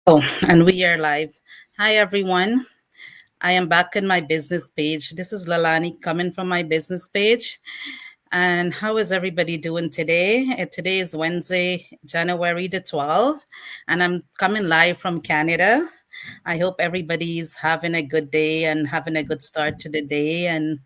Oh, and we are live. Hi, everyone. I am back in my business page. This is Lalani coming from my business page. And how is everybody doing today? Today is Wednesday, January the 12th, and I'm coming live from Canada. I hope everybody's having a good day and having a good start to the day. And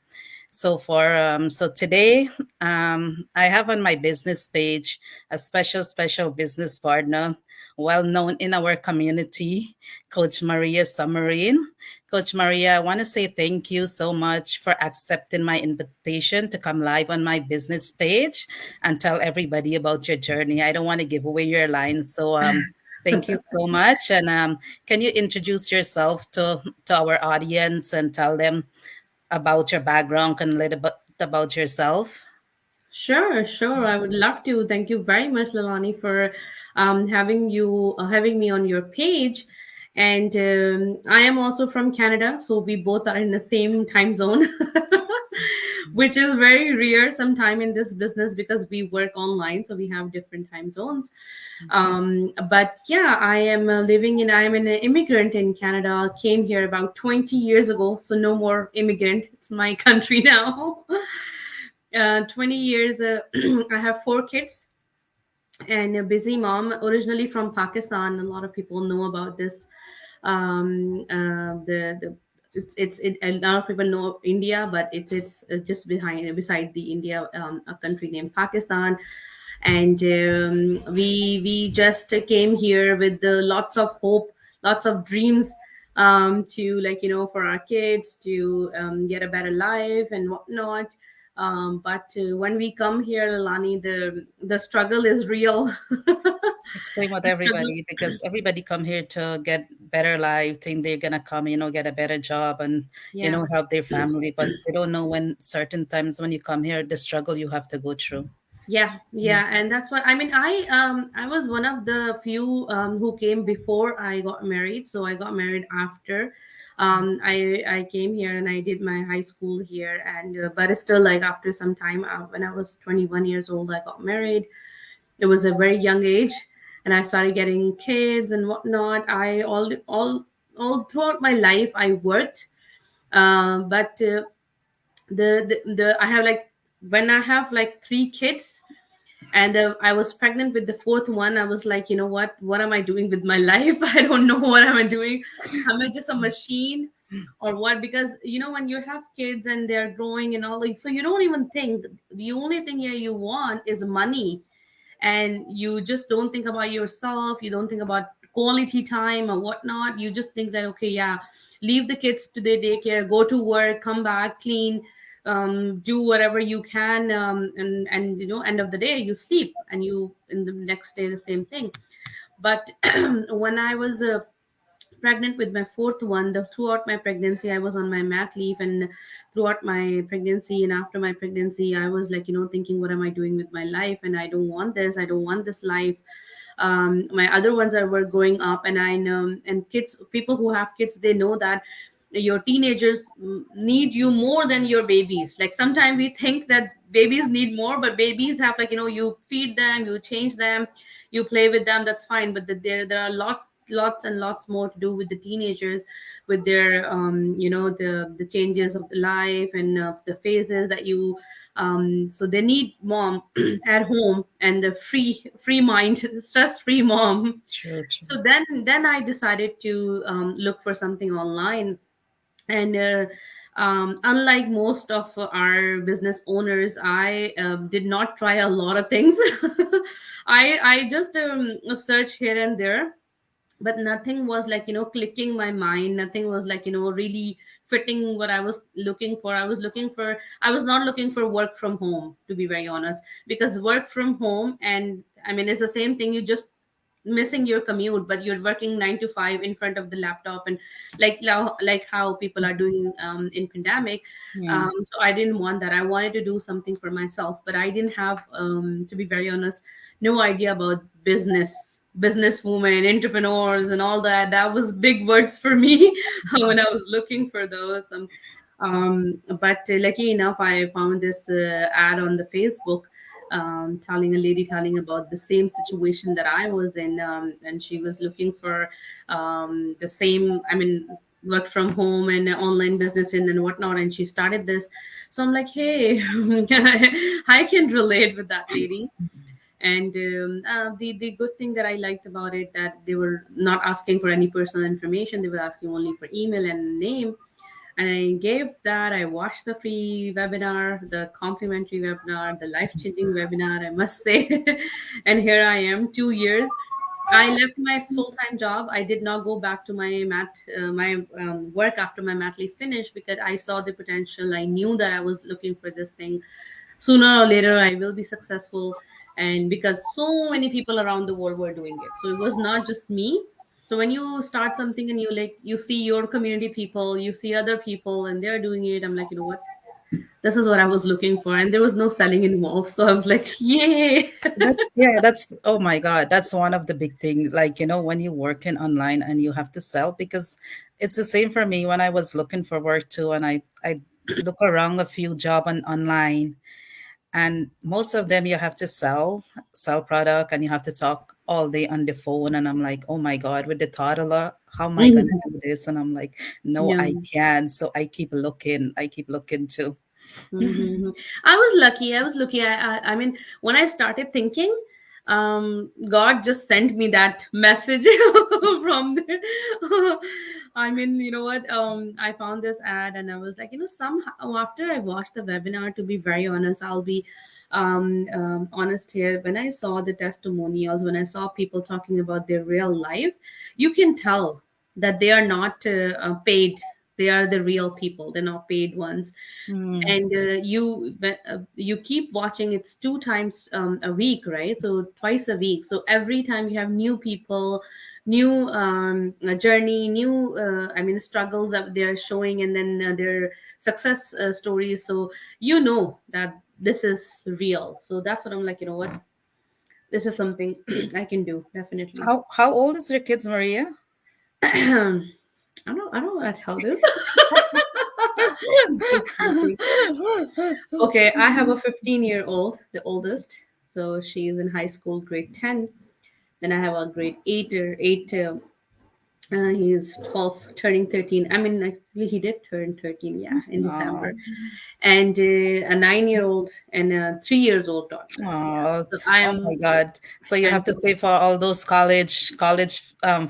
so far. So today, I have on my business page a special business partner, well known in our community, Coach Maria Sumreen. Coach Maria, I want to say thank you so much for accepting my invitation to come live on my business page and tell everybody about your journey. I don't want to give away your lines, so thank you so much. And can you introduce yourself to our audience and tell them about your background and a little bit about yourself? Sure, sure. I would love to. Thank you very much, Lalani, for having me on your page. And I am also from Canada, so we both are in the same time zone, which is very rare sometime in this business because we work online, so we have different time zones. But yeah, I am an immigrant in Canada. Came here about 20 years ago, so no more immigrant. It's my country now. 20 years. I have four kids and a busy mom, originally from Pakistan. A lot of people know about this. The A lot of people know India, but it's just beside the India, a country named Pakistan. And we just came here with lots of hope, lots of dreams, to, like, for our kids to get a better life and whatnot. But when we come here, Lani, the struggle is real. It's same with The struggle, everybody because everybody come here to get better life, think they're gonna come, get a better job and yeah. help their family, but they don't know when certain times when you come here, the struggle you have to go through. Yeah, Mm. yeah, and that's what I mean. I was one of the few who came before I got married. So I got married after. I came here and I did my high school here, and but it's still, like, after some time, when I was 21 years old, I got married. It was a very young age, and I started getting kids and whatnot. I all throughout my life I worked, but the I have, like, when I have like three kids, and I was pregnant with the fourth one. I was like, you know what am I doing with my life? I don't know what am I doing. Am I just a machine or what? Because when you have kids and they're growing and all, like, so you don't even think, the only thing here you want is money, and you just don't think about yourself, you don't think about quality time or whatnot. You just think that, okay, yeah, leave the kids to their daycare, go to work, come back, clean, do whatever you can, and end of the day you sleep, and you in the next day the same thing. But when I was pregnant with my fourth one, throughout my pregnancy I was on my mat leave, and throughout my pregnancy and after my pregnancy I was like, thinking, what am I doing with my life? And I don't want this, I don't want this life. My other ones are were growing up, and I know, and kids, people who have kids, they know that your teenagers need you more than your babies. Like, sometimes we think that babies need more, but babies have, like, you feed them, you change them, you play with them, that's fine. But there are lots and lots more to do with the teenagers, with their the changes of the life, and the phases that you so they need mom at home, and the free mind, stress free mom. True, true. So then I decided to look for something online. And unlike most of our business owners, I did not try a lot of things. I just search here and there, but nothing was, like, clicking my mind. Nothing was, like, really fitting what I was looking for. I was not looking for work from home, to be very honest, because work from home, and I mean, it's the same thing. You just missing your commute, but you're working 9 to 5 in front of the laptop, and like how people are doing in pandemic. Yeah. So I didn't want that. I wanted to do something for myself, but I didn't have, to be very honest, no idea about businesswomen, entrepreneurs, and all that. That was big words for me when I was looking for those. But lucky enough, I found this ad on the Facebook. telling a lady telling about the same situation that I was in, and she was looking for the same. I mean, work from home and online business and whatnot, and she started this. So I'm like, hey, I can relate with that lady. And the good thing that I liked about it, that they were not asking for any personal information, they were asking only for email and name. And I gave that. I watched the free webinar, the complimentary webinar, the life changing webinar, I must say. And here I am, 2 years. I left my full time job. I did not go back to my work after my mat leave finished, because I saw the potential. I knew that I was looking for this thing. Sooner or later, I will be successful, and because so many people around the world were doing it, so it was not just me. So when you start something and you see your community people, you see other people and they're doing it, I'm like, you know what, this is what I was looking for, and there was no selling involved, so I was like, yay. That's yeah, that's oh my God, that's one of the big things. Like, when you're working online and you have to sell, because it's the same for me when I was looking for work too, and I look around a few job online, and most of them you have to sell product, and you have to talk all day on the phone, and I'm like, oh my God, with the toddler, how am I gonna Mhm. do this? And I'm like, no, Yeah. I can't. So I keep looking too. Mm-hmm. I was lucky. I was lucky. I mean, when I started thinking, God just sent me that message from the. I mean, you know what? I found this ad, and I was like, somehow after I watched the webinar, to be very honest, I'll be honest here. When I saw the testimonials, when I saw people talking about their real life, you can tell that they are not paid. They are the real people. They're not paid ones. Mm. And you keep watching. It's 2 times a week, right? So twice a week, so every time you have new people, new journey, new I mean struggles that they're showing, and then their success stories. So you know that this is real. So that's what I'm like, you know what, this is something I can do definitely. How old is your kids, Maria? I don't want to tell this. Just joking. Okay, I have a 15-year-old, the oldest. So she's in high school, grade 10. Then I have a grade 8 or 8. He's 12, turning 13. I mean, actually, he did turn 13, yeah, in December. Oh, And a 9-year-old and a 3 years old toddler. Yeah. oh, So oh my God. So you I'm have to save for all those college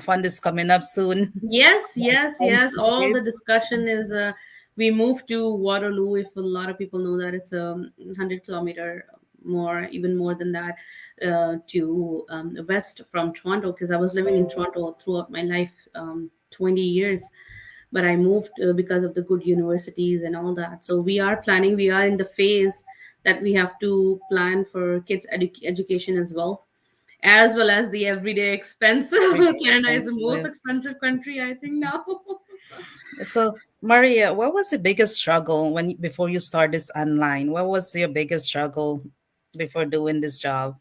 fund is coming up soon. Yes, The yes, yes. expensive All the kids. discussion is we moved to Waterloo. If a lot of people know that, it's a 100 kilometer more, even more than that, to west from Toronto. Because I was living in Toronto throughout my life, 20 years. But I moved because of the good universities and all that. So we are planning. We are in the phase that we have to plan for kids' education as well as the everyday expense. Everyday Canada is the most expensive. expensive country, I think, now. So Maria, what was the biggest struggle before you start this online? What was your biggest struggle before doing this job?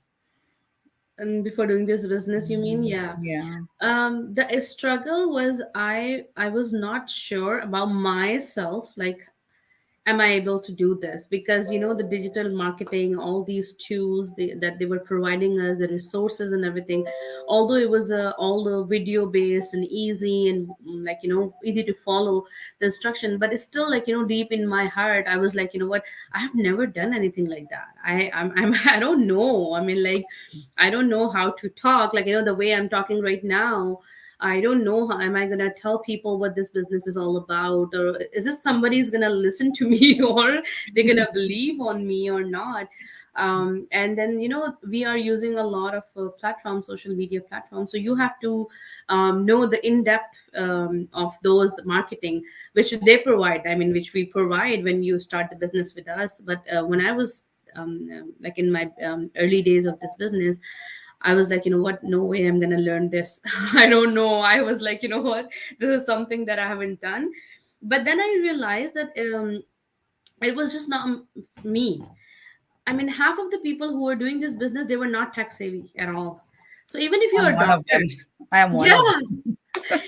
And before doing this business, you mean? Yeah. Yeah. The struggle was I was not sure about myself, like, am I able to do this? Because the digital marketing, all these tools that they were providing us, the resources and everything, although it was all video based and easy and like easy to follow the instruction, but it's still like deep in my heart I was like, you know what, I have never done anything like that. I'm I don't know. I mean, like, I don't know how to talk, like the way I'm talking right now. I don't know how am I gonna tell people what this business is all about, or is this somebody's gonna listen to me, or they're gonna believe on me or not. And then we are using a lot of platforms, social media platforms, so you have to know the in-depth of those marketing which they provide. I mean, which we provide when you start the business with us. But when I was like in my early days of this business, I was like, you know what? No way I'm gonna learn this. I don't know. I was like, you know what? This is something that I haven't done. But then I realized that it was just not me. I mean, half of the people who were doing this business, they were not tech savvy at all. So even if you're I'm a one of them. doctor, I am one yeah, of them.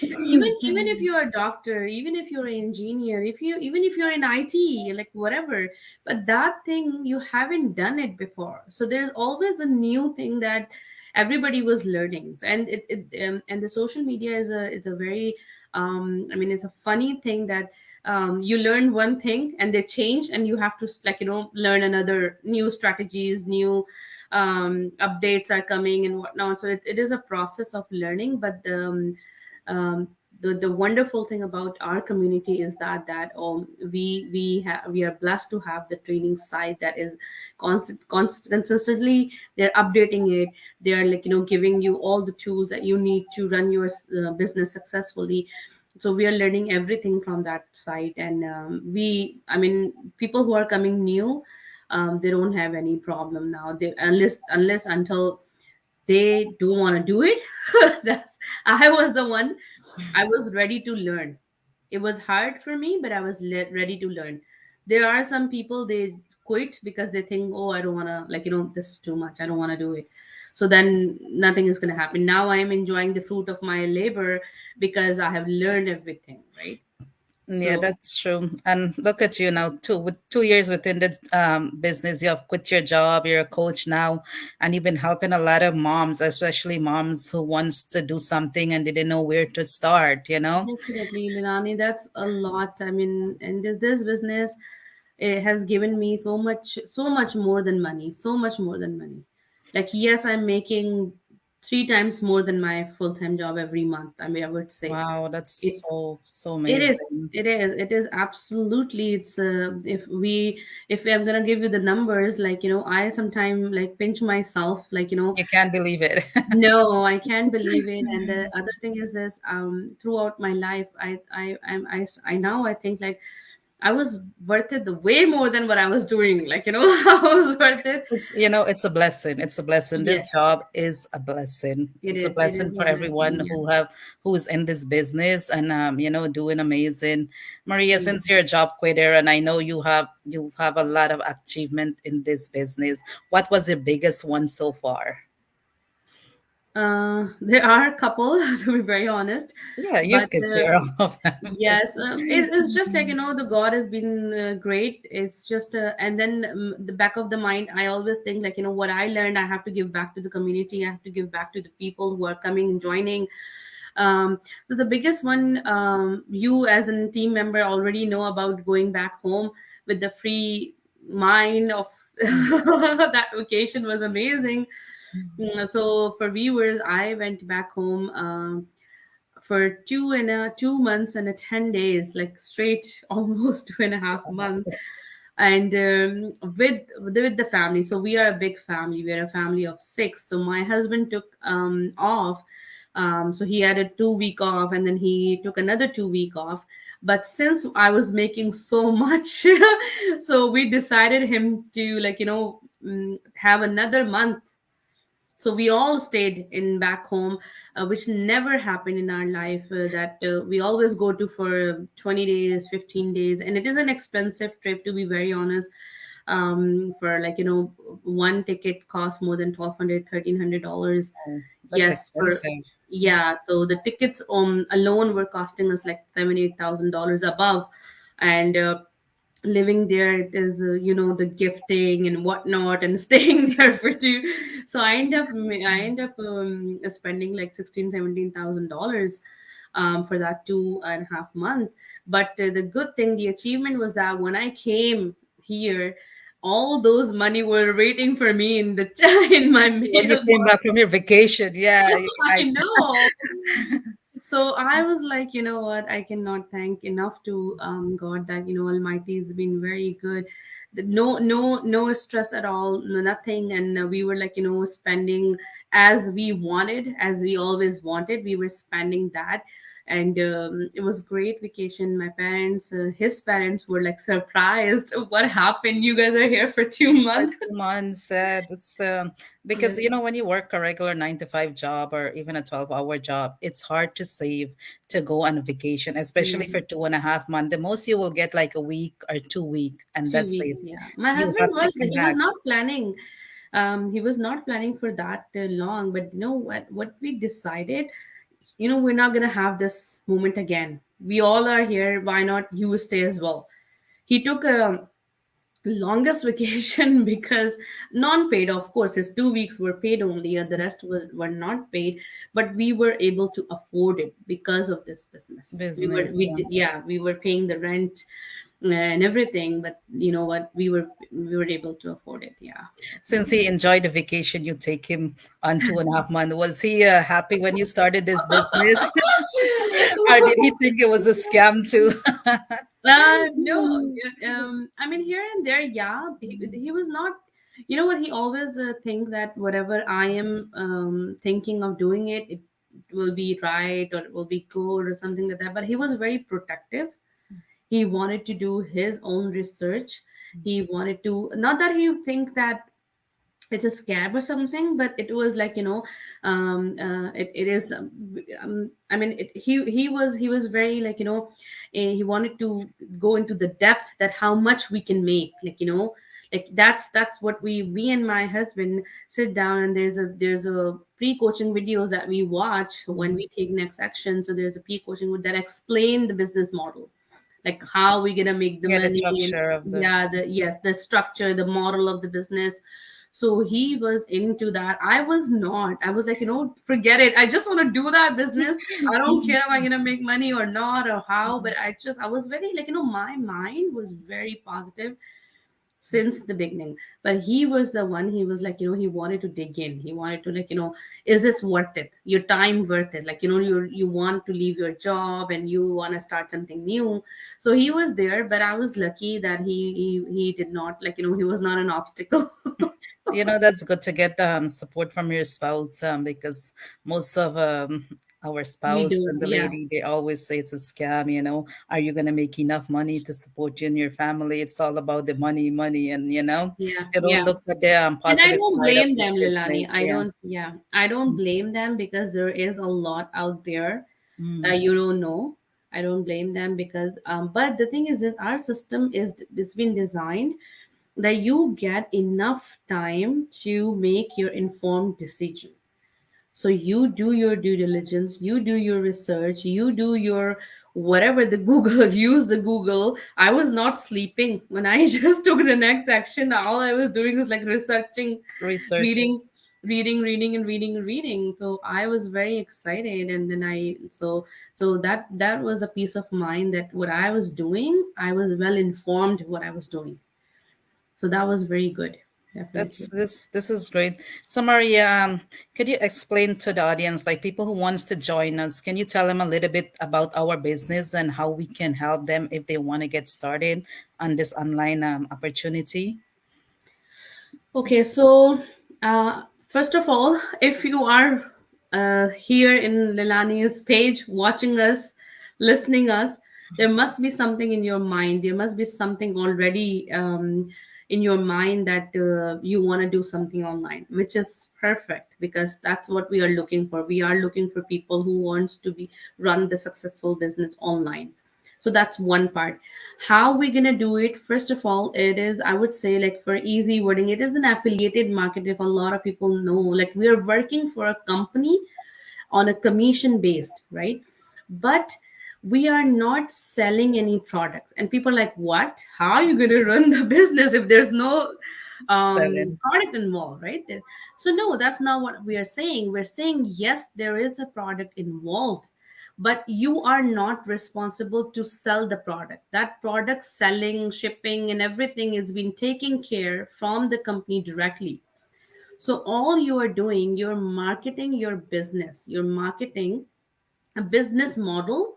Even if you're a doctor, even if you're an engineer, if you even if you're in IT, like whatever, but that thing you haven't done it before, so there's always a new thing that everybody was learning. And and the social media is a very I mean, it's a funny thing that you learn one thing and they change, and you have to like, learn another new strategies, new updates are coming and whatnot. So it is a process of learning. But um, the wonderful thing about our community is that we are blessed to have the training site that is consistently they're updating it. They're like, giving you all the tools that you need to run your business successfully. So we are learning everything from that site. And I mean, people who are coming new, they don't have any problem now, they unless until they don't want to do it. That's I was the one. I was ready to learn. It was hard for me, but I was ready to learn. There are some people, they quit because they think, oh, I don't want to, like, this is too much, I don't want to do it. So then nothing is going to happen. Now I am enjoying the fruit of my labor because I have learned everything, right? Yeah, So that's true. And look at you now, too. With 2 years within the business, you have quit your job. You're a coach now, and you've been helping a lot of moms, especially moms who wants to do something and they didn't know where to start. You know. definitely, Milani, that's a lot. I mean, and this business, it has given me so much more than money, so much more than money. Like, yes, I'm making three times more than my full-time job every month. I mean, I would say Wow, that's it. so It is. amazing. It is. It is absolutely. It's if I'm gonna give you the numbers, like, I sometimes like pinch myself, like, You can't believe it. no, I can't believe it. And the other thing is this: throughout my life, I now I think like I was worth it the way more than what I was doing. Like, I was worth it. It's a blessing. It's a blessing. Yes, This job is a blessing. it It's a is. It blessing is a for blessing. everyone who's in this business and doing amazing. Maria, Yeah. since you're a job quitter and I know you have a lot of achievement in this business, what was your biggest one so far? There are a couple, to be very honest, Yeah, you but could share all of them. yes, it's just like, the God has been great. It's just, and then the back of the mind, I always think like, what I learned, I have to give back to the community. I have to give back to the people who are coming and joining. So the biggest one, you as a team member already know about going back home with the free mind of that vacation was amazing. So for viewers, I went back home for 2 months and 10 days, like straight, almost 2.5 months, and with the family. So we are a big family. We are a family of six. So my husband took off. So he had a 2 week off, and then he took another 2 week off. But since I was making so much, so we decided him to, like, have another month. So we all stayed in back home, which never happened in our life, that we always go to for 20 days, 15 days. And it is an expensive trip, to be very honest. For, like, one ticket costs more than 1200, $1,300. Oh, that's Yes, for, expensive. yeah, so the tickets alone were costing us like $7,000, $8,000 above. And living there, it is, the gifting and whatnot, and staying there for two. So I end up spending like 16, $17,000 for that 2.5 month. But the good thing, the achievement was that when I came here, all those money were waiting for me in the in my When you came mailbox. back from your vacation, yeah, I I know. So I was like, you know what, I cannot thank enough to God that, Almighty has been very good. No stress at all, no, nothing. And we were like, spending as we wanted, as we always wanted. We were spending that. And it was great vacation. My parents, his parents were like surprised. What happened? You guys are here for two for months? 2 months. That's because Yes. when you work a regular 9 to 5 job or even a 12-hour job, it's hard to save to go on a vacation, especially for Yeah. 2.5 months. The most you will get like a week or 2 week, and Two that's weeks, it. yeah. My You husband have to was come he was back. not planning. He was not planning for that long, but you know what? What we decided. we're not going to have this moment again. We all are here. Why not you stay as well? He took a longest vacation because non-paid, of course. His 2 weeks were paid only, and the rest were not paid. But we were able to afford it because of this business. Business. Yeah, we were paying the rent and everything, but you know what, we were able to afford it. Yeah, Since definitely. he enjoyed the vacation you take him on 2.5 months, was he happy when you started this business? Or did he think it was a scam too? No, I mean, here and there, yeah. He was not, you know what, he always think that whatever I am thinking of doing it, it will be right or it will be good or something like that. But he was very protective. He wanted to do his own research. He wanted to, not that he think that it's a scab or something, but it was like, it is I mean, he was very like, he wanted to go into the depth that how much we can make, like, like that's what we and my husband sit down, and there's a pre-coaching videos that we watch when we take next action. So there's a pre-coaching that explain the business model, like how we're gonna make the Yeah, the money. And structure of the yeah, the structure, the model of the business. So he was into that. I was not. I was like, forget it, I just want to do that business. I don't care if I'm gonna make money or not or how, but I was very like, my mind was very positive since the beginning. But he was the one, he was like, he wanted to dig in. He wanted to, like, is this worth it, your time worth it, like, you want to leave your job and you want to start something new. So he was there, but I was lucky that he did not, like, he was not an obstacle. That's good to get support from your spouse, because most of our We spouse do, and the yeah. lady, they always say it's a scam. Are you going to make enough money to support you and your family? It's all about the money, money, and Yeah, they don't yeah. look at the And I positive don't side of blame the them, Lilani. business. Yeah. I don't blame them because there is a lot out there Mm. that you don't know. I don't blame them because, but the thing is, our system is been designed that you get enough time to make your informed decision. So you do your due diligence, you do your research, you do your whatever, the Google, use the Google. I was not sleeping when I just took the next action. All I was doing was like researching, Researching. reading, reading and reading and reading. So I was very excited, and then that was a peace of mind that what I was doing, I was well informed what I was doing. So that was very good, That's definitely. this is great. So Maria, could you explain to the audience, like people who wants to join us, can you tell them a little bit about our business and how we can help them if they want to get started on this online opportunity? Okay, so first of all, if you are here in Lilani's page, watching us, listening us, there must be something in your mind. There must be something already in your mind that you want to do something online, which is perfect because that's what we are looking for. We are looking for people who wants to be run the successful business online. So that's one part. How we're gonna do it? First of all, it is, I would say, like, for easy wording, it is an affiliated market. If a lot of people know, like, we are working for a company on a commission based, right? But we are not selling any products. And people are like, what? How are you gonna run the business if there's no Selling. product involved, right? So no, that's not what we are saying. We're saying yes, there is a product involved, but you are not responsible to sell the product. That product selling, shipping, and everything is being taken care from the company directly. So all you are doing, you're marketing your business, you're marketing a business model,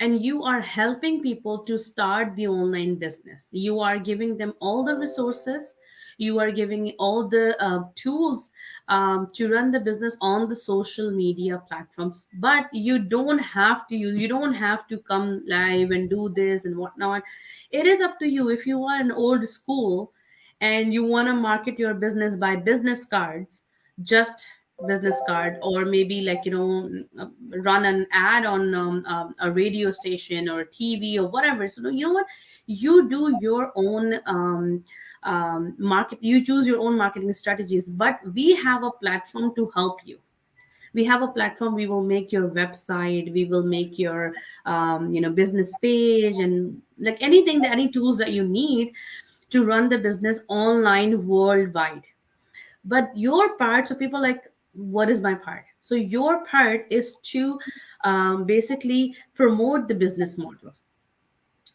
and you are helping people to start the online business. You are giving them all the resources, you are giving all the tools to run the business on the social media platforms. But you don't have to come live and do this and whatnot. It is up to you. If you are an old school and you want to market your business by business cards, just business card, or maybe, like, run an ad on a radio station or TV or whatever. So you know what, you do your own market, you choose your own marketing strategies, but we have a platform to help you. We have a platform. We will make your website, we will make your business page, and like anything, that any tools that you need to run the business online worldwide. But your part, so people like, what is my part? So your part is to basically promote the business model.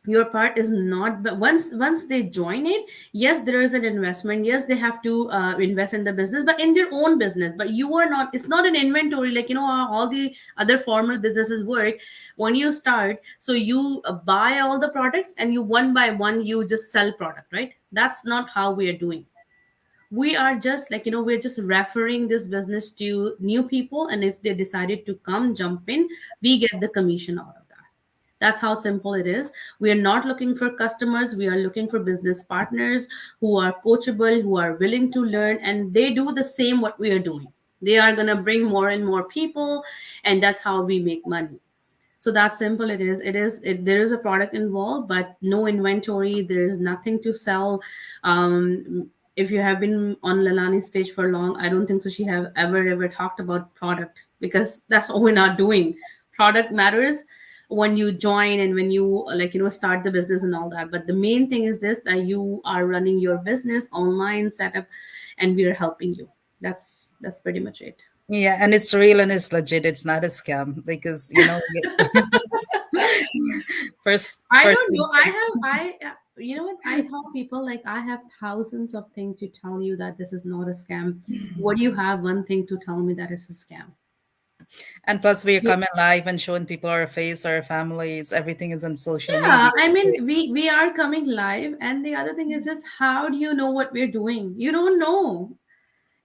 Your part is not, but once they join it, yes, there is an investment, yes, they have to invest in the business, but in their own business. But you are not, it's not an inventory like, how all the other formal businesses work. When you start, so you buy all the products, and you one by one you just sell product, right? That's not how we are doing. We are just like, we're just referring this business to new people, and if they decided to come jump in, we get the commission out of that. That's how simple it is. We are not looking for customers, we are looking for business partners who are coachable, who are willing to learn, and they do the same what we are doing. They are going to bring more and more people, and that's how we make money. So that simple it is. There is a product involved, but no inventory, there is nothing to sell. If you have been on Lalani's page for long, I don't think so she have ever talked about product, because that's what we're not doing. Product matters when you join, and when you like, start the business and all that. But the main thing is this, that you are running your business online setup, and we are helping you. That's pretty much it. Yeah, and it's real and it's legit. It's not a scam because I first don't thing, know. I have, you know what? I tell people like, I have thousands of things to tell you that this is not a scam. What do you have one thing to tell me that is a scam? and plus we're You- coming live and showing people our face, our families, everything is on social Yeah, media. I mean, we are coming live, and the other thing is just, how do you know what we're doing? You don't know.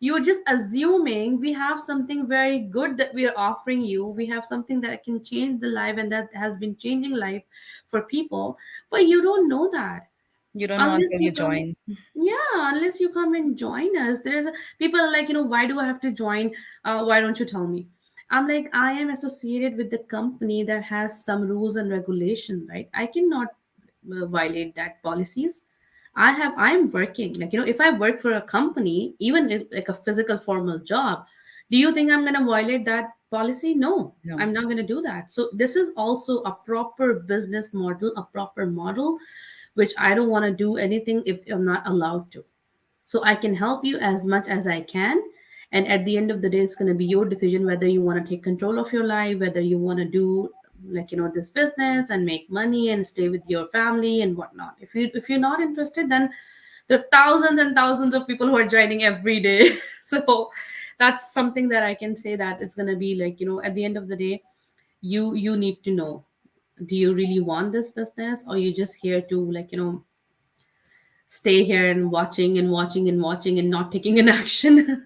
You're just assuming we have something very good that we are offering you. We have something that can change the life, and that has been changing life for people, but you don't know that You don't know unless until you you come. join. Yeah, unless you come and join us. There's a, people are like, why do I have to join? Why don't you tell me? I'm like, I am associated with the company that has some rules and regulation, right? I cannot violate that policies. I am working, like, if I work for a company, even if, like, a physical formal job, do you think I'm going to violate that policy? No, No, I'm not going to do that. So this is also a proper business model, a proper model, which I don't want to do anything if I'm not allowed to. So I can help you as much as I can. And at the end of the day, it's going to be your decision whether you want to take control of your life, whether you want to do, like, this business and make money and stay with your family and whatnot. If you're not interested, then there are thousands and thousands of people who are joining every day. So that's something that I can say, that it's going to be like, at the end of the day, you need to know, do you really want this business, or you just here to, like, stay here and watching and watching and watching and not taking an action?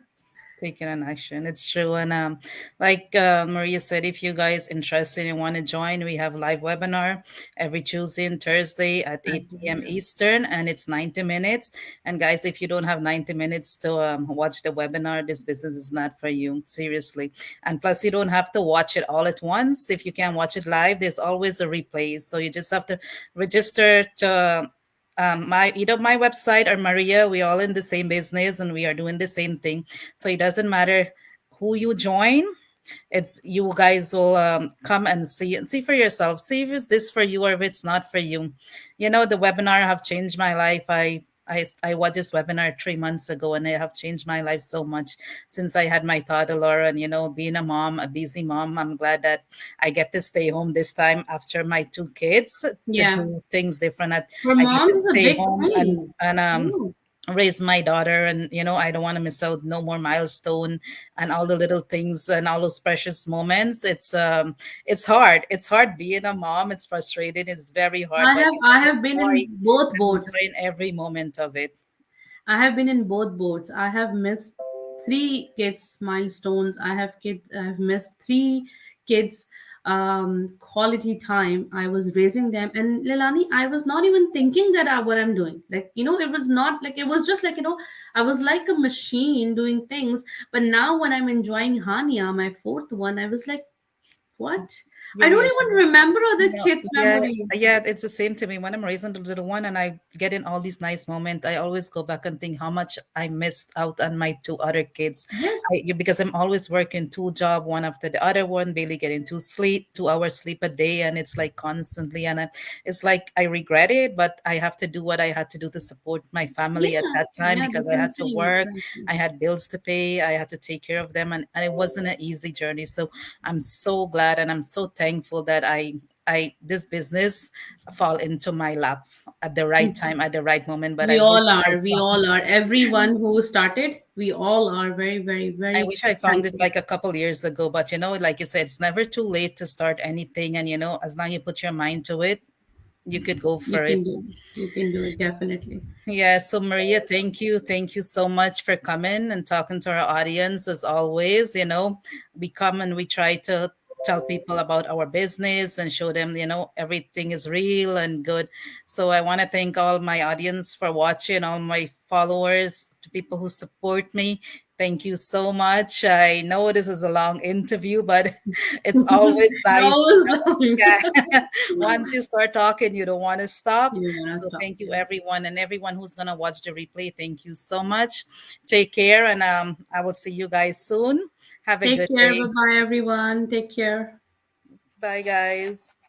taking an action. It's true. And like Maria said, if you guys interested and want to join, we have live webinar every Tuesday and Thursday at That's 8 p.m. yeah. Eastern, and it's 90 minutes. And guys, if you don't have 90 minutes to watch the webinar, this business is not for you. Seriously. And plus, you don't have to watch it all at once. If you can't watch it live, there's always a replay. So you just have to register to my my website or Maria. We all in the same business and we are doing the same thing, so it doesn't matter who you join. It's you guys will come and see for yourself, see if it's this for you or if it's not for you. The webinar have changed my life. I watched this webinar 3 months ago and it have changed my life so much since I had my toddler. And being a mom, a busy mom, I'm glad that I get to stay home this time after my two kids to Yeah. do things different. For I get to moms, it's a stay big home and thing. and Mm. raise my daughter. And I don't want to miss out no more milestone and all the little things and all those precious moments. It's hard being a mom. It's frustrating, it's very hard, I but have you I know, have been enjoy in both and boats. enjoying every moment of it. I have been in both boats. I have missed three kids milestones. I have missed three kids quality time. I was raising them, and Lilani, I was not even thinking that what I'm doing. Like, it was not like, it was just like, I was like a machine doing things. But now when I'm enjoying Hania, my fourth one, I was like, What? You I don't realize. even remember other No, kids' yeah, memories. yeah, it's the same to me. When I'm raising the little one and I get in all these nice moments, I always go back and think how much I missed out on my two other kids. Yes. Because I'm always working two job, one after the other one, barely getting to sleep, 2 hours sleep a day, and it's like constantly, and it's like I regret it, but I have to do what I had to do to support my family at Yeah. that time Yeah, because that's I what I'm had to saying. work, Exactly. I had bills to pay, I had to take care of them, and it wasn't an easy journey. So I'm so glad and I'm so thankful that I this business fall into my lap at the right time, at the right moment. But We I wish all I are. We found all are. Everyone who started, we all are very, very, I very wish I found it thankful. like a couple years ago. But like you said, it's never too late to start anything. And as long as you put your mind to it, you could go You for it. can do it. You can do it, definitely. Yeah, so Maria, thank you. Thank you so much for coming and talking to our audience as always. We come and we try to tell people about our business and show them, everything is real and good. So I want to thank all my audience for watching, all my followers, to people who support me. Thank you so much. I know this is a long interview, but it's always You're nice. always long. Yeah. Once you start talking, you don't want to stop. You wanna So stop, thank you yeah. everyone and everyone who's gonna watch the replay. Thank you so much. Take care and I will see you guys soon. Have a Take good care. Bye day. bye, everyone. Take care. Bye guys.